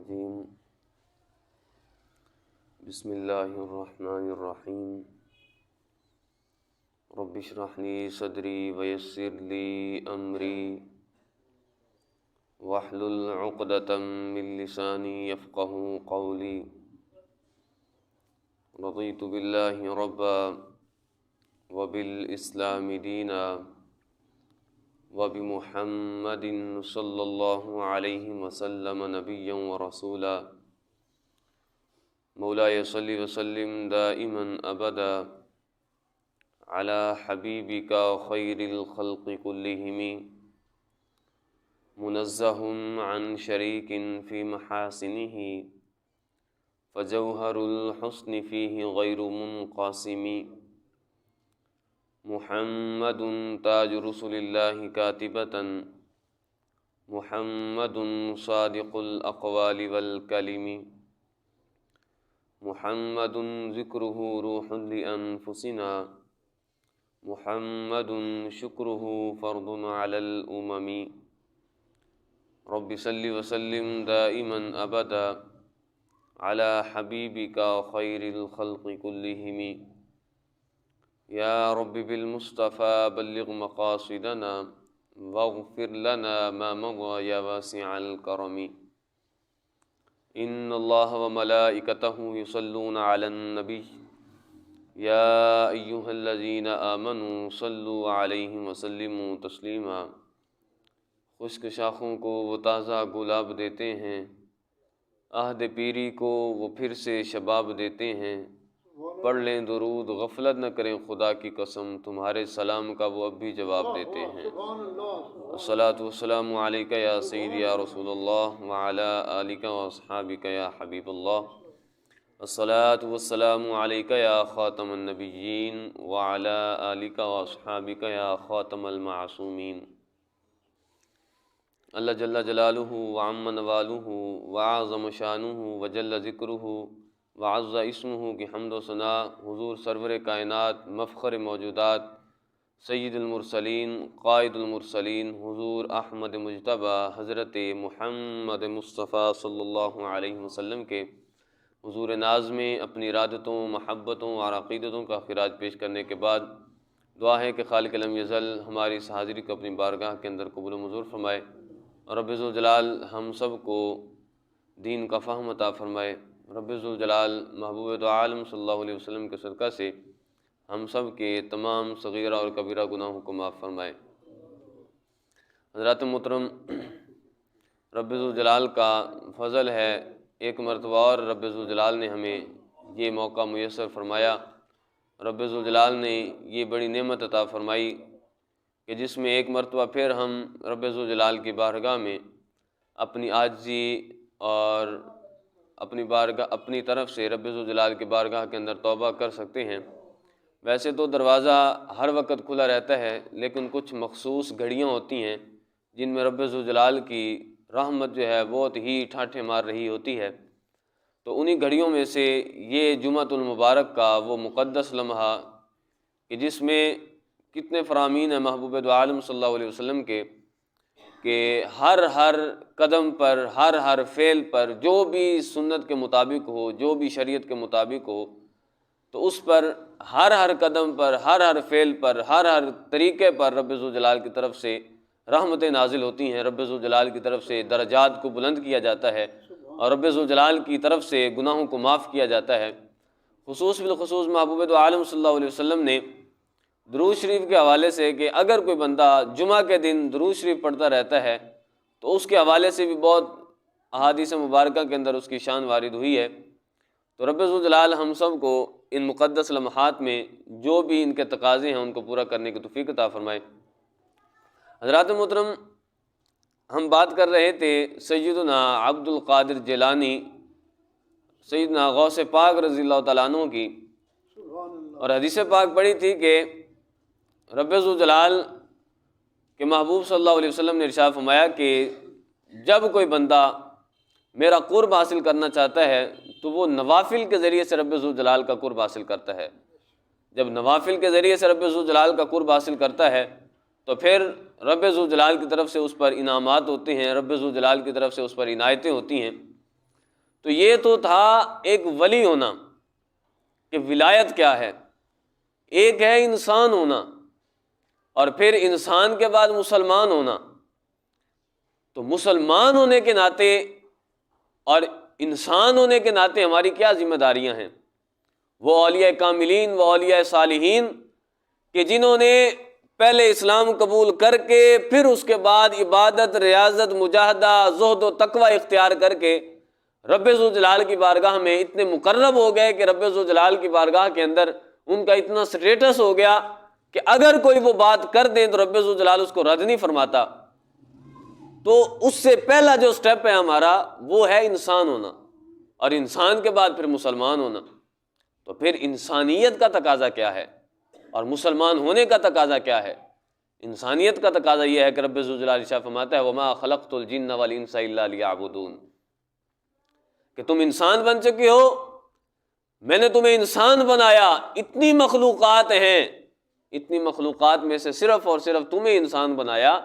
الرجیم بسم اللہ الرحمن الرحیم رب اشرح لی صدری ویسر لی امری واحلل عقدۃ من لسانی یفقہوا قولی رضیت باللہ ربا وبالاسلام دینا وبمحمد صلی اللہ علیہ وسلم نبیا ورسولا مولاي صل وسلم دائما ابدا على حبيبك خير الخلق كلهم منزه عن شريك في محاسنه فجوهر الحسن فيه غير منقسم محمد تاج رسل الله كاتبة محمد صادق الأقوال والكلم محمد ذكره روح لأنفسنا محمد شكره فرض على الأمم رب صل وسلم دائما أبدا على حبيبك خير الخلق كلهم يا رب بالمصطفى بلغ مقاصدنا واغفر لنا ما مضى يا واسع الكرم ان الله وملائكته يصلون على النبي يا ايها الذين آمنوا صلوا عليه وسلموا تسليما خشک شاخوں کو وہ تازہ گلاب دیتے ہیں، عہد پیری کو وہ پھر سے شباب دیتے ہیں، پڑھ لیں درود غفلت نہ کریں خدا کی قسم، تمہارے سلام کا وہ اب بھی جواب دیتے ہیں۔ الصلاۃ والسلام علیک یا سیدی یا رسول اللہ وعلی آلک واصحابک یا حبیب اللہ، الصلاۃ والسلام علیک یا خاتم النبیین وعلی آلک واصحابک یا خاتم المعصومین۔ اللہ جل جلالہ وعم نوالہ وعظم شانہ وجل ذکرہ وعز اسمہ کی حمد و ثنا حضور سرور کائنات مفخر موجودات سید المرسلین قائد المرسلین حضور احمد مجتبیٰ حضرت محمد مصطفیٰ صلی اللہ علیہ وسلم کے حضور ناز میں اپنی ارادتوں محبتوں اور عقیدتوں کا خراج پیش کرنے کے بعد دعا ہے کہ خالق لم یزل ہماری اس حاضری کو اپنی بارگاہ کے اندر قبول و منظور فرمائے، اور رب ذوالجلال ہم سب کو دین کا فہم عطا فرمائے۔ رب ذوالجلال محبوب دو عالم صلی اللہ علیہ وسلم کے صدقہ سے ہم سب کے تمام صغیرہ اور کبیرہ گناہوں کو معاف فرمائے۔ حضرات محترم، رب ذوالجلال کا فضل ہے، ایک مرتبہ اور رب ذوالجلال نے ہمیں یہ موقع میسر فرمایا، رب ذوالجلال نے یہ بڑی نعمت عطا فرمائی کہ جس میں ایک مرتبہ پھر ہم رب ذوالجلال کی بارگاہ میں اپنی عاجزی اور اپنی طرف سے رب ذوالجلال کی بارگاہ کے اندر توبہ کر سکتے ہیں۔ ویسے تو دروازہ ہر وقت کھلا رہتا ہے، لیکن کچھ مخصوص گھڑیاں ہوتی ہیں جن میں رب ذوالجلال کی رحمت جو ہے بہت ہی ٹھاٹھے مار رہی ہوتی ہے، تو انہی گھڑیوں میں سے یہ جمعۃ المبارک کا وہ مقدس لمحہ کہ جس میں کتنے فرامین ہیں محبوب دو عالم صلی اللہ علیہ وسلم کے کہ ہر قدم پر ہر فعل پر جو بھی سنت کے مطابق ہو، جو بھی شریعت کے مطابق ہو، تو اس پر ہر قدم پر ہر فعل پر ہر طریقے پر رب ذوالجلال کی طرف سے رحمتیں نازل ہوتی ہیں، رب ذوالجلال کی طرف سے درجات کو بلند کیا جاتا ہے، اور رب ذوالجلال کی طرف سے گناہوں کو معاف کیا جاتا ہے۔ خصوص بالخصوص محبوب دو عالم صلی اللہ علیہ وسلم نے درود شریف کے حوالے سے کہ اگر کوئی بندہ جمعہ کے دن درود شریف پڑھتا رہتا ہے تو اس کے حوالے سے بھی بہت احادیث مبارکہ کے اندر اس کی شان وارد ہوئی ہے۔ تو رب ذوالجلال ہم سب کو ان مقدس لمحات میں جو بھی ان کے تقاضے ہیں ان کو پورا کرنے کی توفیق عطا فرمائے۔ حضرات محترم، ہم بات کر رہے تھے سیدنا عبد القادر جیلانی، سیدنا غوث پاک رضی اللہ تعالیٰ عنہ کی، اور حدیث پاک پڑھی تھی کہ رب ذوالجلال کے محبوب صلی اللہ علیہ وسلم نے ارشاد فرمایا کہ جب کوئی بندہ میرا قرب حاصل کرنا چاہتا ہے تو وہ نوافل کے ذریعے سے رب ذوالجلال کا قرب حاصل کرتا ہے۔ جب نوافل کے ذریعے سے رب ذوالجلال کا قرب حاصل کرتا ہے تو پھر رب ذوالجلال کی طرف سے اس پر انعامات ہوتے ہیں، رب ذوالجلال کی طرف سے اس پر عنایتیں ہوتی ہیں۔ تو یہ تو تھا ایک ولی ہونا کہ ولایت کیا ہے، ایک ہے انسان ہونا، اور پھر انسان کے بعد مسلمان ہونا۔ تو مسلمان ہونے کے ناطے اور انسان ہونے کے ناطے ہماری کیا ذمہ داریاں ہیں؟ وہ اولیاء کاملین، وہ اولیاء صالحین کہ جنہوں نے پہلے اسلام قبول کر کے پھر اس کے بعد عبادت، ریاضت، مجاہدہ، زہد و تقوی اختیار کر کے رب ذوالجلال کی بارگاہ میں اتنے مقرب ہو گئے کہ رب ذوالجلال کی بارگاہ کے اندر ان کا اتنا سٹیٹس ہو گیا کہ اگر کوئی وہ بات کر دیں تو رب ذوالجلال اس کو رد نہیں فرماتا۔ تو اس سے پہلا جو سٹیپ ہے ہمارا وہ ہے انسان ہونا، اور انسان کے بعد پھر مسلمان ہونا۔ تو پھر انسانیت کا تقاضا کیا ہے اور مسلمان ہونے کا تقاضا کیا ہے؟ انسانیت کا تقاضا یہ ہے کہ رب ذوالجلال ارشاد فرماتا ہے وَمَا خَلَقْتُ الْجِنَّ وَالْإِنسَ إِلَّا لِيَعْبُدُونَ، کہ تم انسان بن چکے ہو، میں نے تمہیں انسان بنایا، اتنی مخلوقات ہیں، اتنی مخلوقات میں سے صرف اور صرف تمہیں انسان بنایا،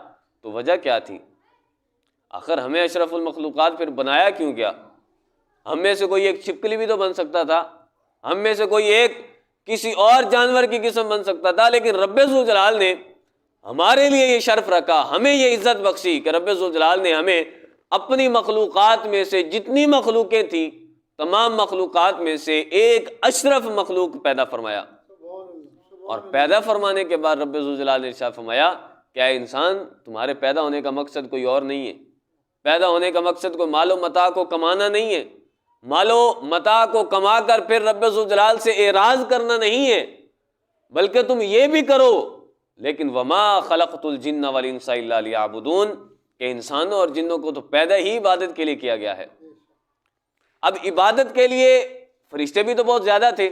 تو وجہ کیا تھی؟ آخر ہمیں اشرف المخلوقات پھر بنایا کیوں گیا؟ ہم میں سے کوئی ایک چھپکلی بھی تو بن سکتا تھا، ہم میں سے کوئی ایک کسی اور جانور کی قسم بن سکتا تھا، لیکن رب ذوالجلال نے ہمارے لیے یہ شرف رکھا، ہمیں یہ عزت بخشی کہ رب ذوالجلال نے ہمیں اپنی مخلوقات میں سے جتنی مخلوقیں تھیں تمام مخلوقات میں سے ایک اشرف مخلوق پیدا فرمایا، اور پیدا فرمانے کے بعد رب ذوالجلال نے ارشاد فرمایا کیا انسان تمہارے پیدا ہونے کا مقصد کوئی اور نہیں ہے، پیدا ہونے کا مقصد کوئی مال و متاع کو کمانا نہیں ہے، مال و متاع کو کما کر پھر رب ذوالجلال سے اعراض کرنا نہیں ہے، بلکہ تم یہ بھی کرو لیکن وما خلقت الجن والانس الا لیعبدون، کہ انسانوں اور جنوں کو تو پیدا ہی عبادت کے لیے کیا گیا ہے۔ اب عبادت کے لیے فرشتے بھی تو بہت زیادہ تھے،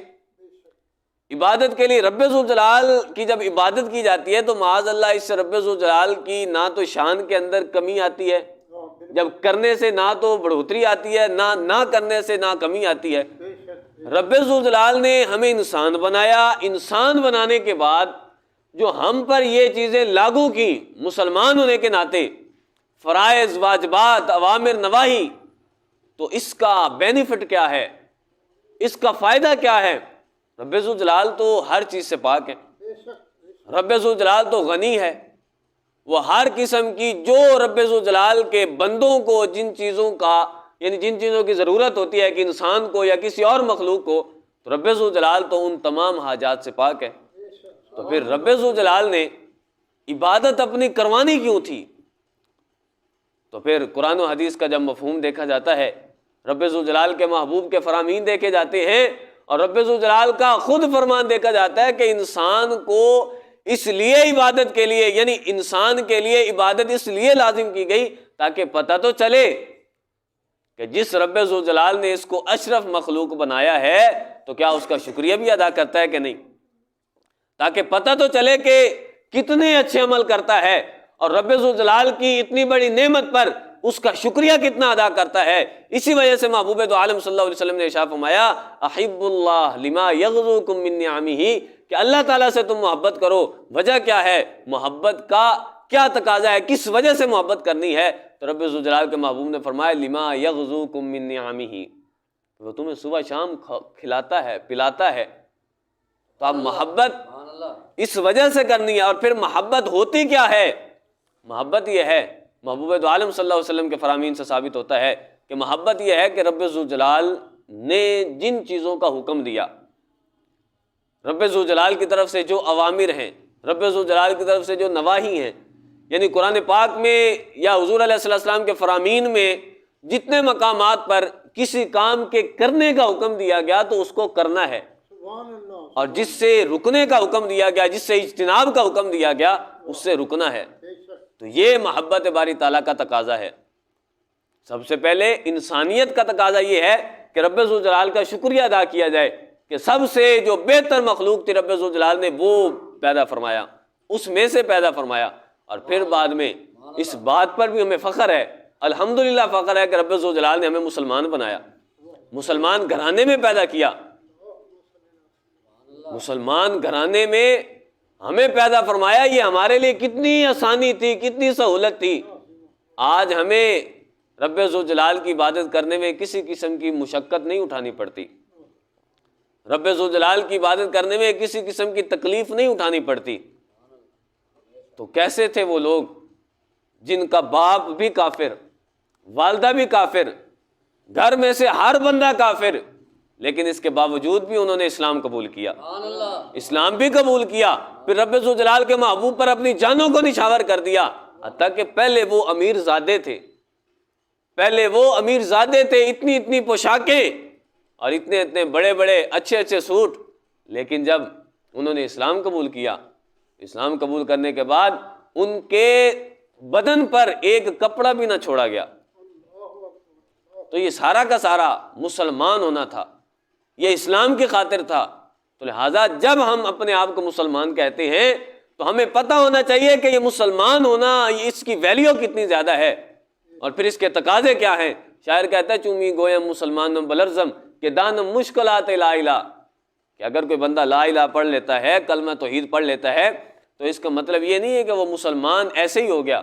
عبادت کے لیے رب ذوالجلال کی جب عبادت کی جاتی ہے تو معاذ اللہ اس سے رب ذوالجلال کی نہ تو شان کے اندر کمی آتی ہے، جب کرنے سے نہ تو بڑھوتری آتی ہے، نہ کرنے سے نہ کمی آتی ہے۔ رب ذوالجلال نے ہمیں انسان بنایا، انسان بنانے کے بعد جو ہم پر یہ چیزیں لاگو کی مسلمان ہونے کے ناطے، فرائض، واجبات، اوامر، نواہی، تو اس کا بینیفٹ کیا ہے، اس کا فائدہ کیا ہے؟ رب ذوالجلال تو ہر چیز سے پاک ہے، رب ذوالجلال تو غنی ہے، وہ ہر قسم کی جو رب ذوالجلال کے بندوں کو جن چیزوں کا یعنی جن چیزوں کی ضرورت ہوتی ہے کہ انسان کو یا کسی اور مخلوق کو، تو رب ذوالجلال تو ان تمام حاجات سے پاک ہے۔ تو پھر رب ذوالجلال نے عبادت اپنی کروانی کیوں تھی؟ تو پھر قرآن و حدیث کا جب مفہوم دیکھا جاتا ہے، رب ذوالجلال کے محبوب کے فرامین دیکھے جاتے ہیں، اور رب ذوالجلال کا خود فرمان دیکھا جاتا ہے کہ انسان کو اس لیے عبادت کے لیے یعنی انسان کے لیے عبادت اس لیے لازم کی گئی تاکہ پتہ تو چلے کہ جس رب ذوالجلال نے اس کو اشرف مخلوق بنایا ہے تو کیا اس کا شکریہ بھی ادا کرتا ہے کہ نہیں، تاکہ پتہ تو چلے کہ کتنے اچھے عمل کرتا ہے، اور رب ذوالجلال کی اتنی بڑی نعمت پر اس کا شکریہ کتنا ادا کرتا ہے۔ اسی وجہ سے محبوب دو عالم صلی اللہ علیہ وسلم نے ارشاد فرمایا احب اللہ لما یغزوکم من نعمہ، کہ اللہ تعالیٰ سے تم محبت کرو، وجہ کیا ہے، محبت کا کیا تقاضا ہے، کس وجہ سے محبت کرنی ہے؟ تو رب ذوالجلال کے محبوب نے فرمایا لما یغزوکم من نعمہ، وہ تمہیں صبح شام کھلاتا ہے پلاتا ہے، تو اب محبت اس وجہ سے کرنی ہے۔ اور پھر محبت ہوتی کیا ہے؟ محبت یہ ہے، محبوب دو عالم صلی اللہ علیہ وسلم کے فرامین سے ثابت ہوتا ہے کہ محبت یہ ہے کہ رب ذوالجلال نے جن چیزوں کا حکم دیا، رب ذوالجلال کی طرف سے جو اوامر ہیں، رب ذوالجلال کی طرف سے جو نواہی ہیں، یعنی قرآن پاک میں یا حضور علیہ السلام کے فرامین میں جتنے مقامات پر کسی کام کے کرنے کا حکم دیا گیا تو اس کو کرنا ہے، اور جس سے رکنے کا حکم دیا گیا، جس سے اجتناب کا حکم دیا گیا، اس سے رکنا ہے۔ تو یہ محبت باری تعالیٰ کا تقاضا ہے۔ سب سے پہلے انسانیت کا تقاضا یہ ہے کہ رب ذوالجلال کا شکریہ ادا کیا جائے کہ سب سے جو بہتر مخلوق تھی رب ذوالجلال نے وہ پیدا فرمایا، اس میں سے پیدا فرمایا، اور پھر بعد میں اس بات پر بھی ہمیں فخر ہے، الحمدللہ فخر ہے کہ رب ذوالجلال نے ہمیں مسلمان بنایا، مسلمان گھرانے میں پیدا کیا، مسلمان گھرانے میں ہمیں پیدا فرمایا۔ یہ ہمارے لیے کتنی آسانی تھی، کتنی سہولت تھی۔ آج ہمیں رب ذوالجلال کی عبادت کرنے میں کسی قسم کی مشقت نہیں اٹھانی پڑتی، رب ذوالجلال کی عبادت کرنے میں کسی قسم کی تکلیف نہیں اٹھانی پڑتی۔ تو کیسے تھے وہ لوگ جن کا باپ بھی کافر، والدہ بھی کافر، گھر میں سے ہر بندہ کافر، لیکن اس کے باوجود بھی انہوں نے اسلام قبول کیا، اسلام بھی قبول کیا، پھر رب ذوالجلال کے محبوب پر اپنی جانوں کو نچھاور کر دیا، حتیٰ کہ پہلے وہ امیر زادے تھے، پہلے وہ امیر زادے تھے، اتنی اتنی پوشاکیں اور اتنے اتنے بڑے بڑے اچھے اچھے سوٹ، لیکن جب انہوں نے اسلام قبول کیا، اسلام قبول کرنے کے بعد ان کے بدن پر ایک کپڑا بھی نہ چھوڑا گیا۔ تو یہ سارا کا سارا مسلمان ہونا تھا، یہ اسلام کی خاطر تھا۔ تو لہٰذا جب ہم اپنے آپ کو مسلمان کہتے ہیں تو ہمیں پتہ ہونا چاہیے کہ یہ مسلمان ہونا، اس کی ویلیو کتنی زیادہ ہے اور پھر اس کے تقاضے کیا ہیں۔ شاعر کہتا ہے چومی گویم مسلمانم بلرزم کہ دانم مشکلات لا الہ، کہ اگر کوئی بندہ لا الہ پڑھ لیتا ہے، کلمہ توحید پڑھ لیتا ہے، تو اس کا مطلب یہ نہیں ہے کہ وہ مسلمان ایسے ہی ہو گیا،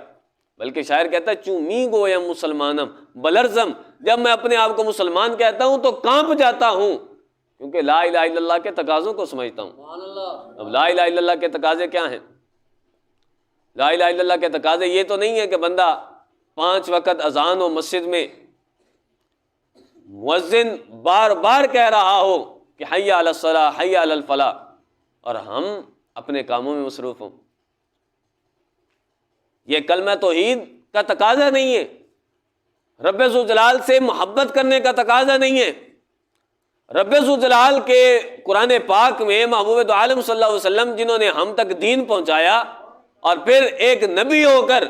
بلکہ شاعر کہتا ہے چومی گویم مسلمانم بلرزم، جب میں اپنے آپ کو مسلمان کہتا ہوں تو کانپ جاتا ہوں، کیونکہ لا الہ الا اللہ کے تقاضوں کو سمجھتا ہوں۔ اب لا الہ الا اللہ کے تقاضے کیا ہیں؟ لا الہ الا اللہ کے تقاضے یہ تو نہیں ہے کہ بندہ 5 وقت اذان ہو مسجد میں، مؤذن بار بار کہہ رہا ہو کہ حی علی الصلاۃ حی علی الفلاح، اور ہم اپنے کاموں میں مصروف ہوں۔ یہ کلمہ توحید کا تقاضا نہیں ہے، رب ذوالجلال سے محبت کرنے کا تقاضا نہیں ہے۔ رب ذوالجلال کے قرآن پاک میں محبوب دو عالم صلی اللہ علیہ وسلم جنہوں نے ہم تک دین پہنچایا اور پھر ایک نبی ہو کر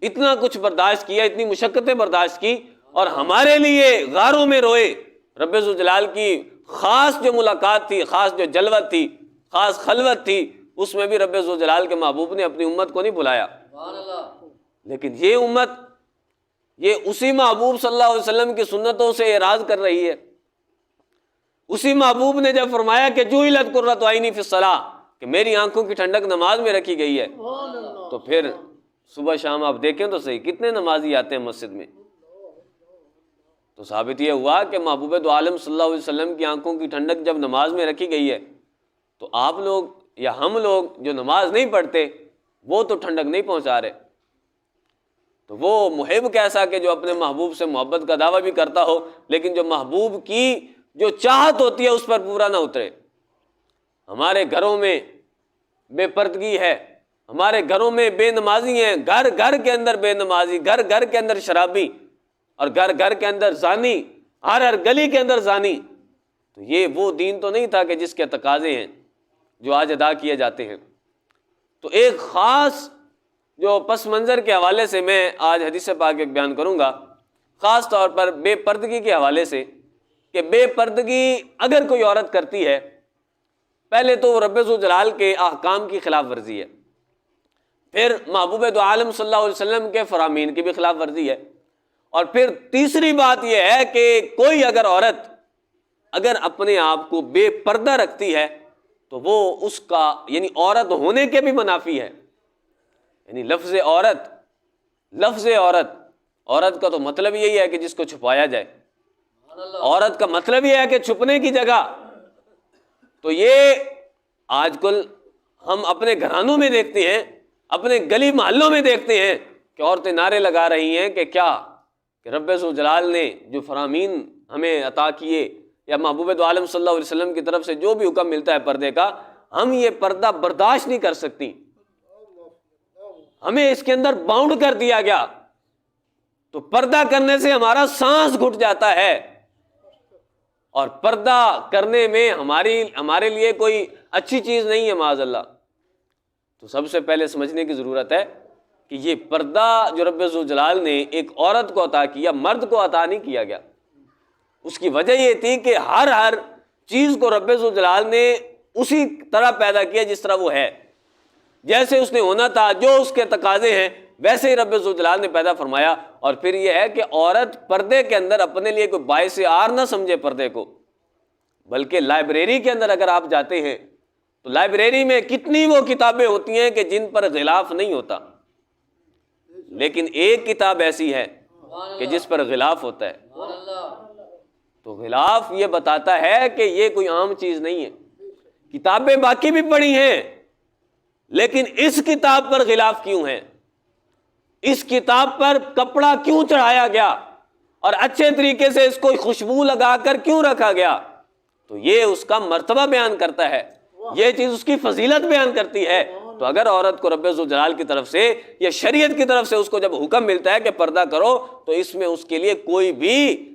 اتنا کچھ برداشت کیا، اتنی مشقتیں برداشت کی اور ہمارے لیے غاروں میں روئے، رب ذوالجلال کی خاص جو ملاقات تھی، خاص جو جلوت تھی، خاص خلوت تھی، اس میں بھی رب ذوالجلال کے محبوب نے اپنی امت کو نہیں بلایا۔ لیکن یہ امت یہ اسی محبوب صلی اللہ علیہ وسلم کی سنتوں سے اعراض کر رہی ہے۔ اسی محبوب نے جب فرمایا کہ جعلت قرۃ عینی فی الصلاۃ، کہ میری آنکھوں کی ٹھنڈک نماز میں رکھی گئی ہے، تو پھر صبح شام آپ دیکھیں تو صحیح کتنے نمازی آتے ہیں مسجد میں۔ تو ثابت یہ ہوا کہ محبوب دو عالم صلی اللہ علیہ وسلم کی آنکھوں کی ٹھنڈک جب نماز میں رکھی گئی ہے، تو آپ لوگ یا ہم لوگ جو نماز نہیں پڑھتے وہ تو ٹھنڈک نہیں پہنچا رہے۔ تو وہ محب کیسا کہ جو اپنے محبوب سے محبت کا دعویٰ بھی کرتا ہو، لیکن جو محبوب کی جو چاہت ہوتی ہے اس پر پورا نہ اترے۔ ہمارے گھروں میں بے پردگی ہے، ہمارے گھروں میں بے نمازی ہیں، گھر گھر کے اندر بے نمازی، گھر گھر کے اندر شرابی، اور گھر گھر کے اندر زانی، ہر گلی کے اندر زانی۔ تو یہ وہ دین تو نہیں تھا کہ جس کے تقاضے ہیں جو آج ادا کیے جاتے ہیں۔ تو ایک خاص جو پس منظر کے حوالے سے میں آج حدیث پاک ایک بیان کروں گا، خاص طور پر بے پردگی کے حوالے سے، کہ بے پردگی اگر کوئی عورت کرتی ہے، پہلے تو رب ذوالجلال کے احکام کی خلاف ورزی ہے، پھر محبوب دو عالم صلی اللہ علیہ وسلم کے فرامین کی بھی خلاف ورزی ہے، اور پھر تیسری بات یہ ہے کہ کوئی اگر عورت اگر اپنے آپ کو بے پردہ رکھتی ہے تو وہ اس کا یعنی عورت ہونے کے بھی منافی ہے۔ یعنی لفظ عورت، عورت کا تو مطلب یہی ہے کہ جس کو چھپایا جائے، عورت کا مطلب یہ ہے کہ چھپنے کی جگہ۔ تو یہ آج کل ہم اپنے گھرانوں میں دیکھتے ہیں، اپنے گلی محلوں میں دیکھتے ہیں کہ عورتیں نعرے لگا رہی ہیں کہ کیا کہ رب ذوالجلال نے جو فرامین ہمیں عطا کیے یا محبوب دو عالم صلی اللہ علیہ وسلم کی طرف سے جو بھی حکم ملتا ہے پردے کا، ہم یہ پردہ برداشت نہیں کر سکتی، ہمیں اس کے اندر باؤنڈ کر دیا گیا۔ تو پردہ کرنے سے ہمارا سانس گھٹ جاتا ہے، اور پردہ کرنے میں ہمارے لیے کوئی اچھی چیز نہیں ہے معاذ اللہ۔ تو سب سے پہلے سمجھنے کی ضرورت ہے کہ یہ پردہ جو رب ذوالجلال نے ایک عورت کو عطا کیا، مرد کو عطا نہیں کیا گیا۔ اس کی وجہ یہ تھی کہ ہر چیز کو رب ذوالجلال نے اسی طرح پیدا کیا جس طرح وہ ہے، جیسے اس نے ہونا تھا، جو اس کے تقاضے ہیں ویسے ہی رب ذوالجلال نے پیدا فرمایا۔ اور پھر یہ ہے کہ عورت پردے کے اندر اپنے لیے کوئی باعث عار نہ سمجھے پردے کو، بلکہ لائبریری کے اندر اگر آپ جاتے ہیں تو لائبریری میں کتنی وہ کتابیں ہوتی ہیں کہ جن پر غلاف نہیں ہوتا، لیکن ایک کتاب ایسی ہے کہ جس پر غلاف ہوتا ہے. تو غلاف یہ بتاتا ہے کہ یہ کوئی عام چیز نہیں ہے. کتابیں باقی بھی پڑھی ہیں لیکن اس کتاب پر غلاف کیوں ہے؟ اس کتاب پر کپڑا کیوں چڑھایا گیا اور اچھے طریقے سے اس کو خوشبو لگا کر کیوں رکھا گیا؟ تو یہ اس کا مرتبہ بیان کرتا ہے، یہ چیز اس کی فضیلت بیان کرتی ہے. تو اگر عورت کو رب ذوالجلال کی طرف سے یا شریعت کی طرف سے اس کو جب حکم ملتا ہے کہ پردہ کرو، تو اس میں اس کے لیے کوئی بھی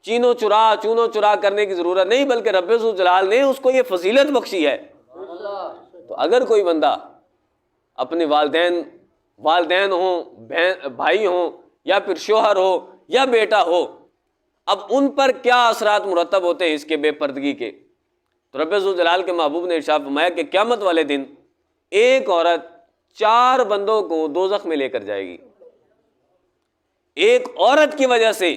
چونو چرا کرنے کی ضرورت نہیں، بلکہ رب ذوالجلال نے اس کو یہ فضیلت بخشی ہے. تو اگر کوئی بندہ اپنے والدین ہوں، بھائی ہوں، یا پھر شوہر ہو یا بیٹا ہو، اب ان پر کیا اثرات مرتب ہوتے ہیں اس کے بے پردگی کے؟ تو رب ذوالجلال کے محبوب نے ارشاد فرمایا کہ قیامت والے دن ایک عورت 4 بندوں کو دوزخ میں لے کر جائے گی. ایک عورت کی وجہ سے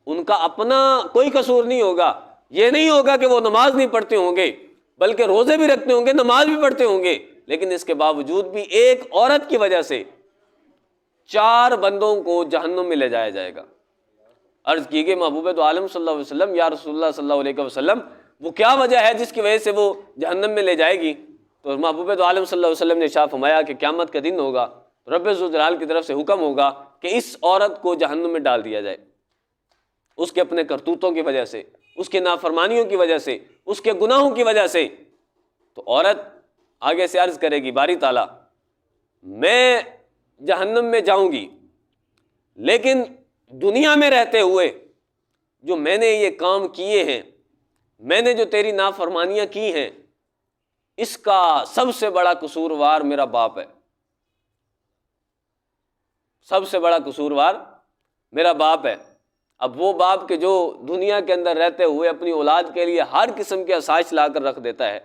ان کا اپنا کوئی قصور نہیں ہوگا. یہ نہیں ہوگا کہ وہ نماز نہیں پڑھتے ہوں گے، بلکہ روزے بھی رکھتے ہوں گے، نماز بھی پڑھتے ہوں گے، لیکن اس کے باوجود بھی ایک عورت کی وجہ سے 4 بندوں کو جہنم میں لے جایا جائے گا. عرض کی گئی محبوب تو عالم صلی اللہ علیہ وسلم، یا رسول اللہ صلی اللہ علیہ وسلم، وہ کیا وجہ ہے جس کی وجہ سے وہ جہنم میں لے جائے گی؟ تو محبوب تو عالم صلی اللہ علیہ وسلم نے ارشاد فرمایا کہ قیامت کا دن ہوگا، رب ذوالجلال کی طرف سے حکم ہوگا کہ اس عورت کو جہنم میں ڈال دیا جائے، اس کے اپنے کرتوتوں کی وجہ سے، اس کے نافرمانیوں کی وجہ سے، اس کے گناہوں کی وجہ سے. تو عورت آگے سے عرض کرے گی باری تعالیٰ میں جہنم میں جاؤں گی، لیکن دنیا میں رہتے ہوئے جو میں نے یہ کام کیے ہیں، میں نے جو تیری نافرمانیاں کی ہیں، اس کا سب سے بڑا قصوروار میرا باپ ہے. سب سے بڑا قصوروار میرا باپ ہے. اب وہ باپ کے جو دنیا کے اندر رہتے ہوئے اپنی اولاد کے لیے ہر قسم کے آسائش لا کر رکھ دیتا ہے،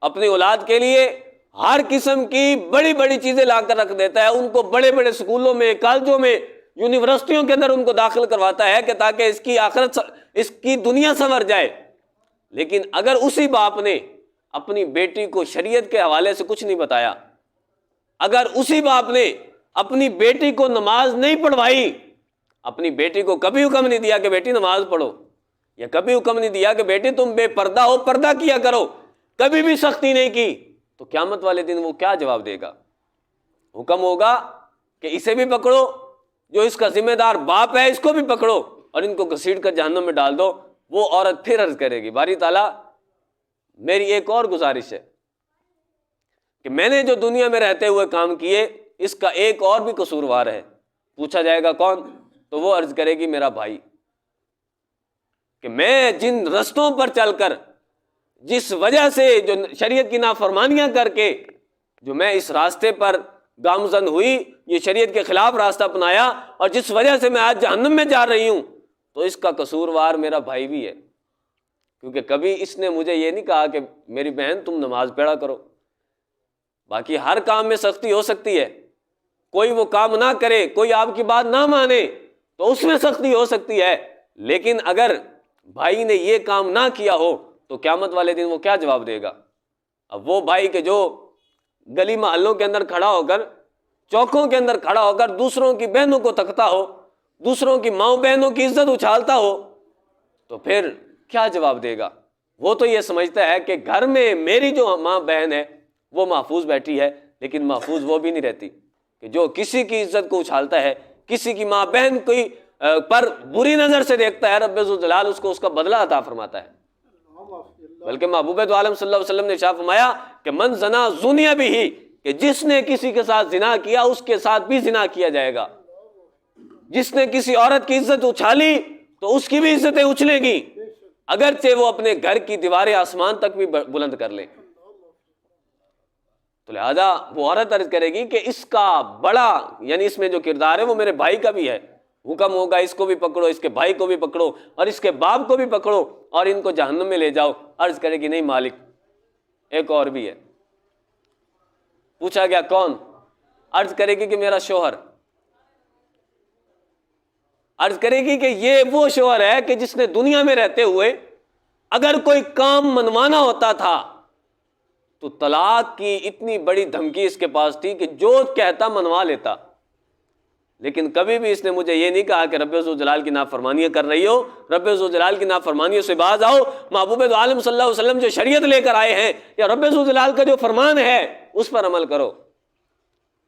اپنی اولاد کے لیے ہر قسم کی بڑی بڑی چیزیں لا کر رکھ دیتا ہے، ان کو بڑے بڑے سکولوں میں، کالجوں میں، یونیورسٹیوں کے اندر ان کو داخل کرواتا ہے کہ تاکہ اس کی آخرت، اس کی دنیا سنور جائے. لیکن اگر اسی باپ نے اپنی بیٹی کو شریعت کے حوالے سے کچھ نہیں بتایا، اگر اسی باپ نے اپنی بیٹی کو نماز نہیں پڑھوائی، اپنی بیٹی کو کبھی حکم نہیں دیا کہ بیٹی نماز پڑھو، یا کبھی حکم نہیں دیا کہ بیٹی تم بے پردہ ہو، پردہ کیا کرو، کبھی بھی سختی نہیں کی، تو قیامت والے دن وہ کیا جواب دے گا؟ حکم ہوگا کہ اسے بھی پکڑو، جو اس کا ذمہ دار باپ ہے اس کو بھی پکڑو اور ان کو گھسیٹ کر جہنم میں ڈال دو. وہ عورت پھر عرض کرے گی باری تعالیٰ میری ایک اور گزارش ہے کہ میں نے جو دنیا میں رہتے ہوئے کام کیے اس کا ایک اور بھی قصوروار ہے. پوچھا جائے گا کون؟ تو وہ عرض کرے گی میرا بھائی، کہ میں جن رستوں پر چل کر، جس وجہ سے جو شریعت کی نافرمانیاں کر کے جو میں اس راستے پر گامزن ہوئی، یہ شریعت کے خلاف راستہ اپنایا، اور جس وجہ سے میں آج جہنم میں جا رہی ہوں، تو اس کا قصوروار میرا بھائی بھی ہے. کیونکہ کبھی اس نے مجھے یہ نہیں کہا کہ میری بہن تم نماز پڑھا کرو. باقی ہر کام میں سختی ہو سکتی ہے، کوئی وہ کام نہ کرے، کوئی آپ کی بات نہ مانے تو اس میں سختی ہو سکتی ہے، لیکن اگر بھائی نے یہ کام نہ کیا ہو تو قیامت والے دن وہ کیا جواب دے گا؟ اب وہ بھائی کہ جو گلی محلوں کے اندر کھڑا ہو کر، چوکوں کے اندر کھڑا ہو کر دوسروں کی بہنوں کو تکتا ہو، دوسروں کی ماں بہنوں کی عزت اچھالتا ہو، تو پھر کیا جواب دے گا؟ وہ تو یہ سمجھتا ہے کہ گھر میں میری جو ماں بہن ہے وہ محفوظ بیٹھی ہے، لیکن محفوظ وہ بھی نہیں رہتی کہ جو کسی کی عزت کو اچھالتا ہے، کسی کی ماں بہن کوئی پر بری نظر سے دیکھتا ہے، رب ذوالجلال اس کو اس کا بدلہ عطا فرماتا ہے. بلکہ محبوب دو عالم صلی اللہ علیہ وسلم نے ارشاد فرمایا کہ من زنا زنی بہ، کہ جس نے کسی کے ساتھ زنا کیا اس کے ساتھ بھی زنا کیا جائے گا. جس نے کسی عورت کی عزت اچھالی تو اس کی بھی عزتیں اچھلیں گی، اگرچہ وہ اپنے گھر کی دیواریں آسمان تک بھی بلند کر لے. تو لہذا وہ عورت عرض کرے گی کہ اس کا بڑا، یعنی اس میں جو کردار ہے وہ میرے بھائی کا بھی ہے. حکم ہوگا اس کو بھی پکڑو، اس کے بھائی کو بھی پکڑو، اور اس کے باپ کو بھی پکڑو اور ان کو جہنم میں لے جاؤ. عرض کرے گی نہیں مالک، ایک اور بھی ہے. پوچھا گیا کون؟ عرض کرے گی کہ میرا شوہر. عرض کرے گی کہ یہ وہ شوہر ہے کہ جس نے دنیا میں رہتے ہوئے اگر کوئی کام منوانا ہوتا تھا تو طلاق کی اتنی بڑی دھمکی اس کے پاس تھی کہ جو کہتا منوا لیتا. لیکن کبھی بھی اس نے مجھے یہ نہیں کہا کہ رب ذوالجلال کی نافرمانیاں کر رہی ہو، رب ذوالجلال کی نافرمانیوں سے باز آؤ، محبوب دو عالم صلی اللہ علیہ وسلم جو شریعت لے کر آئے ہیں یا رب ذوالجلال کا جو فرمان ہے اس پر عمل کرو۔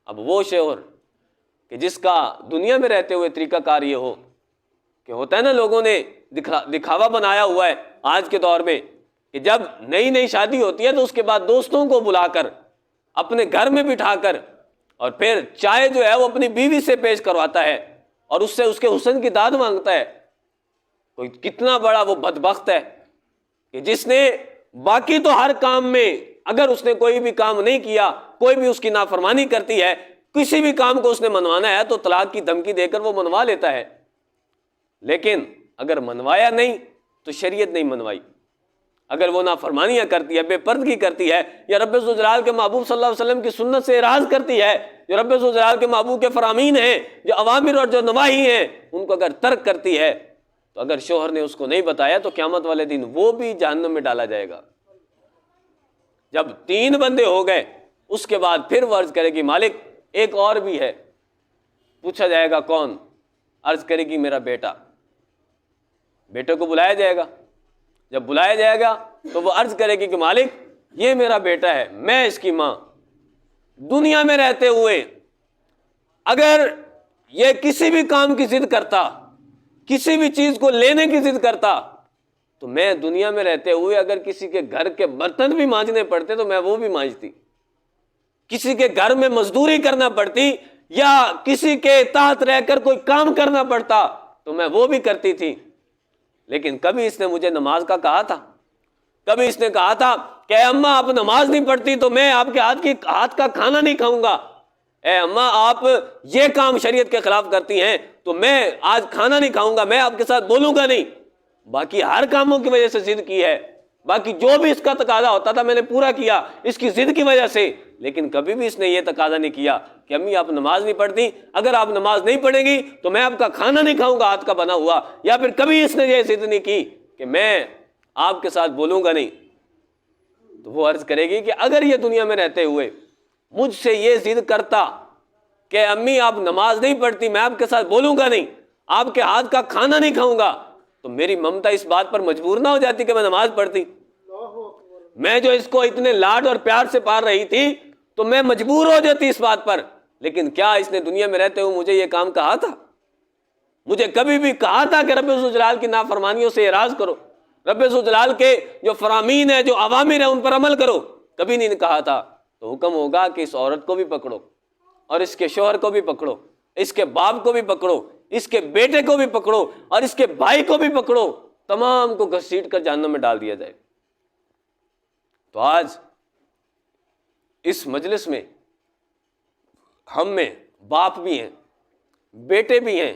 اب وہ شوہر کہ جس کا دنیا میں رہتے ہوئے طریقہ کار یہ ہو کہ ہوتا ہے نا، لوگوں نے دکھاوا بنایا ہوا ہے آج کے دور میں کہ جب نئی نئی شادی ہوتی ہے تو اس کے بعد دوستوں کو بلا کر اپنے گھر میں بٹھا کر اور پھر چائے جو ہے وہ اپنی بیوی سے پیش کرواتا ہے اور اس سے اس کے حسن کی داد مانگتا ہے۔ کوئی کتنا بڑا وہ بدبخت ہے کہ جس نے باقی تو ہر کام میں اگر اس نے کوئی بھی کام نہیں کیا، کوئی بھی اس کی نافرمانی کرتی ہے، کسی بھی کام کو اس نے منوانا ہے تو طلاق کی دھمکی دے کر وہ منوا لیتا ہے، لیکن اگر منوایا نہیں تو شریعت نہیں منوائی۔ اگر وہ نافرمانیاں کرتی ہے، بے پردگی کرتی ہے، یا رب ذوالجلال کے محبوب صلی اللہ علیہ وسلم کی سنت سے اعراض کرتی ہے، جو رب ذوالجلال کے محبوب کے فرامین ہیں، جو اوامر اور جو نواہی ہیں ان کو اگر ترک کرتی ہے، تو اگر شوہر نے اس کو نہیں بتایا تو قیامت والے دن وہ بھی جہنم میں ڈالا جائے گا۔ جب 3 بندے ہو گئے اس کے بعد پھر وہ عرض کرے گی مالک ایک اور بھی ہے، پوچھا جائے گا کون؟ عرض کرے گی میرا بیٹا۔ بیٹے کو بلایا جائے گا، جب بلایا جائے گا تو وہ عرض کرے گی کہ مالک یہ میرا بیٹا ہے، میں اس کی ماں۔ دنیا میں رہتے ہوئے اگر یہ کسی بھی کام کی ضد کرتا، کسی بھی چیز کو لینے کی ضد کرتا، تو میں دنیا میں رہتے ہوئے اگر کسی کے گھر کے برتن بھی مانجنے پڑتے تو میں وہ بھی مانجتی، کسی کے گھر میں مزدوری کرنا پڑتی یا کسی کے تحت رہ کر کوئی کام کرنا پڑتا تو میں وہ بھی کرتی تھی۔ لیکن کبھی اس نے مجھے نماز کا کہا تھا؟ کبھی اس نے کہا تھا کہ اے اماں آپ نماز نہیں پڑھتی تو میں آپ کے ہاتھ کا کھانا نہیں کھاؤں گا، اے اماں آپ یہ کام شریعت کے خلاف کرتی ہیں تو میں آج کھانا نہیں کھاؤں گا، میں آپ کے ساتھ بولوں گا نہیں؟ باقی ہر کاموں کی وجہ سے ضد کی ہے، باقی جو بھی اس کا تقاضا ہوتا تھا میں نے پورا کیا اس کی ضد کی وجہ سے، لیکن کبھی بھی اس نے یہ تقاضا نہیں کیا کہ امی آپ نماز نہیں پڑھتی، اگر آپ نماز نہیں پڑھیں گی تو میں آپ کا کھانا نہیں کھاؤں گا ہاتھ کا بنا ہوا، یا پھر کبھی اس نے یہ ضد نہیں کی کہ میں آپ کے ساتھ بولوں گا نہیں۔ تو وہ عرض کرے گی کہ اگر یہ دنیا میں رہتے ہوئے مجھ سے یہ ضد کرتا کہ امی آپ نماز نہیں پڑھتی، میں آپ کے ساتھ بولوں گا نہیں، آپ کے ہاتھ کا کھانا نہیں کھاؤں گا، تو میری ممتا اس بات پر مجبور نہ ہو جاتی کہ میں نماز پڑھتی؟ میں جو اس کو اتنے لاڈ اور پیار سے پال رہی تھی تو میں مجبور ہو جاتی اس بات پر، لیکن کیا اس نے دنیا میں رہتے ہوئے مجھے یہ کام کہا تھا؟ مجھے کبھی بھی کہا تھا کہ رب ذوالجلال کی نافرمانیوں سے اعراض کرو، رب ذوالجلال کے جو فرامین ہیں، جو اوامر ہیں ان پر عمل کرو؟ کبھی نہیں کہا تھا۔ تو حکم ہوگا کہ اس عورت کو بھی پکڑو اور اس کے شوہر کو بھی پکڑو، اس کے باپ کو بھی پکڑو، اس کے بیٹے کو بھی پکڑو اور اس کے بھائی کو بھی پکڑو، تمام کو گھسیٹ کر جہنم میں ڈال دیا جائے۔ تو آج اس مجلس میں ہم میں باپ بھی ہیں، بیٹے بھی ہیں،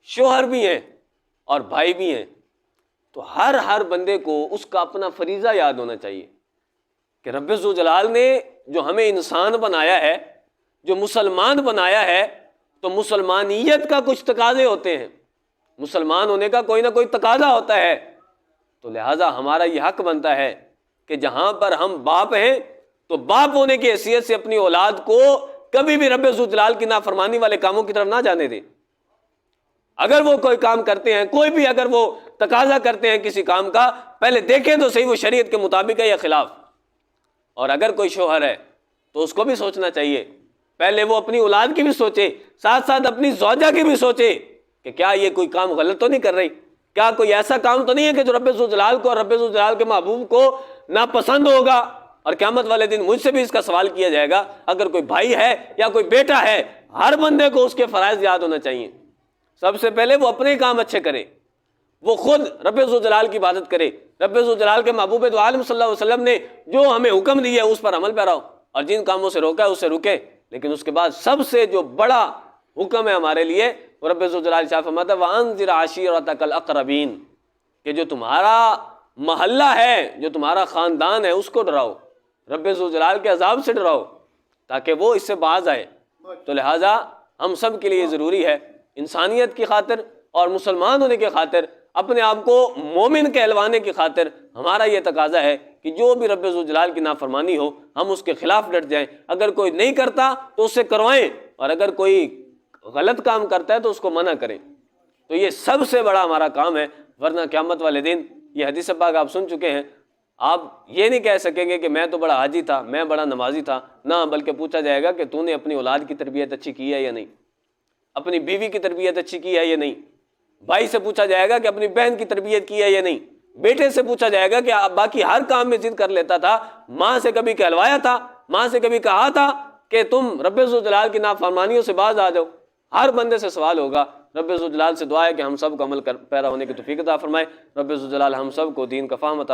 شوہر بھی ہیں اور بھائی بھی ہیں، تو ہر بندے کو اس کا اپنا فریضہ یاد ہونا چاہیے کہ رب ذوالجلال نے جو ہمیں انسان بنایا ہے، جو مسلمان بنایا ہے، تو مسلمانیت کا کچھ تقاضے ہوتے ہیں، مسلمان ہونے کا کوئی نہ کوئی تقاضا ہوتا ہے، تو لہٰذا ہمارا یہ حق بنتا ہے کہ جہاں پر ہم باپ ہیں تو باپ ہونے کی حیثیت سے اپنی اولاد کو کبھی بھی رب ذوالجلال کی نافرمانی والے کاموں کی طرف نہ جانے دیں۔ اگر وہ کوئی کام کرتے ہیں، کوئی بھی اگر وہ تقاضا کرتے ہیں کسی کام کا، پہلے دیکھیں تو صحیح وہ شریعت کے مطابق ہے یا خلاف۔ اور اگر کوئی شوہر ہے تو اس کو بھی سوچنا چاہیے، پہلے وہ اپنی اولاد کی بھی سوچے، ساتھ ساتھ اپنی زوجہ کی بھی سوچے کہ کیا یہ کوئی کام غلط تو نہیں کر رہی، کیا کوئی ایسا کام تو نہیں ہے کہ جو رب ذوالجلال کو اور رب ذوالجلال کے محبوب کو ناپسند ہوگا، اور قیامت والے دن مجھ سے بھی اس کا سوال کیا جائے گا۔ اگر کوئی بھائی ہے یا کوئی بیٹا ہے، ہر بندے کو اس کے فرائض یاد ہونا چاہیے۔ سب سے پہلے وہ اپنے کام اچھے کرے، وہ خود رب ذوالجلال کی عبادت کرے، رب ذوالجلال کے محبوب دو عالم صلی اللہ علیہ وسلم نے جو ہمیں حکم دیا ہے اس پر عمل پیرا ہو، اور جن کاموں سے روکا ہے اس سے رکے۔ لیکن اس کے بعد سب سے جو بڑا حکم ہے ہمارے لیے وہ رب ذوالجلال شاہ فرماتا ہے وَأَنذِرْ عَشِيرَتَكَ الْأَقْرَبِينَ، کہ جو تمہارا محلہ ہے، جو تمہارا خاندان ہے، اس کو ڈراؤ، رب ذوالجلال کے عذاب سے ڈراؤ تاکہ وہ اس سے باز آئے۔ تو لہٰذا ہم سب کے لیے ضروری ہے، انسانیت کی خاطر اور مسلمان ہونے کی خاطر، اپنے آپ کو مومن کہلوانے کی خاطر ہمارا یہ تقاضا ہے کہ جو بھی رب ذوالجلال کی نافرمانی ہو ہم اس کے خلاف ڈٹ جائیں۔ اگر کوئی نہیں کرتا تو اس سے کروائیں، اور اگر کوئی غلط کام کرتا ہے تو اس کو منع کریں. تو یہ سب سے بڑا ہمارا کام ہے، ورنہ قیامت والے دن یہ حدیث پاک آپ سن چکے ہیں، آپ یہ نہیں کہہ سکیں گے کہ میں تو بڑا حاجی تھا، میں بڑا نمازی تھا، نہ، بلکہ پوچھا جائے گا کہ تو نے اپنی اولاد کی تربیت اچھی کی ہے یا نہیں، اپنی بیوی کی تربیت اچھی کی ہے یا نہیں، بھائی سے پوچھا جائے گا کہ اپنی بہن کی تربیت کی ہے یا نہیں، بیٹے سے پوچھا جائے گا کہ آپ باقی ہر کام میں ضد کر لیتا تھا، ماں سے کبھی کہلوایا تھا، ماں سے کبھی کہا تھا کہ تم رب ذوالجلال کی نافرمانیوں سے باز آ جاؤ. ہر بندے سے سوال ہوگا. رب ذوالجلال سے دعا ہے کہ ہم سب کو عمل پیرا ہونے کی توفیق عطا فرمائے. رب ذوالجلال ہم سب کو دین کا فہم عطا